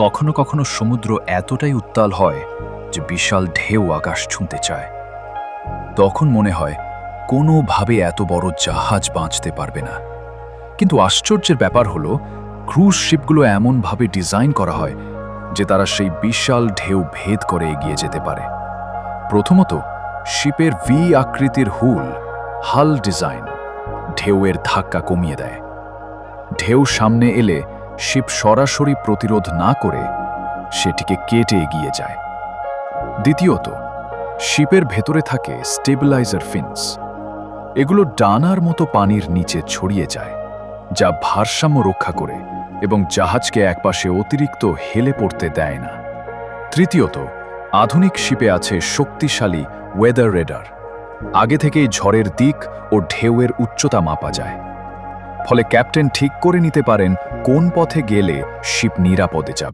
কখনো কখনো সমুদ্র এতটাই উত্তাল হয় যে বিশাল ঢেউ আকাশ ছুঁতে চায়। তখন মনে হয় কোনোভাবে এত বড় জাহাজ বাঁচতে পারবে না। কিন্তু আশ্চর্যের ব্যাপার হলো, ক্রুজ শিপগুলো এমনভাবে ডিজাইন করা হয় যে তারা সেই বিশাল ঢেউ ভেদ করে এগিয়ে যেতে পারে। প্রথমত, শিপের ভি আকৃতির হাল ডিজাইন ঢেউয়ের ধাক্কা কমিয়ে দেয়। ঢেউ সামনে এলে শিপ সরাসরি প্রতিরোধ না করে সেটিকে কেটে এগিয়ে যায়। দ্বিতীয়ত, শিপের ভেতরে থাকে স্টেবিলাইজার ফিন্স। এগুলো ডানার মতো পানির নিচে ছড়িয়ে যায়, যা ভারসাম্য রক্ষা করে এবং জাহাজকে একপাশে অতিরিক্ত হেলে পড়তে দেয় না। তৃতীয়ত, আধুনিক শিপে আছে শক্তিশালী ওয়েদার রেডার। আগে থেকেই ঝড়ের দিক ও ঢেউয়ের উচ্চতা মাপা যায়। ফলে ক্যাপ্টেন ঠিক করে নিতে পারেন কোন পথে গেলে শিপ নিরাপদে যাবে।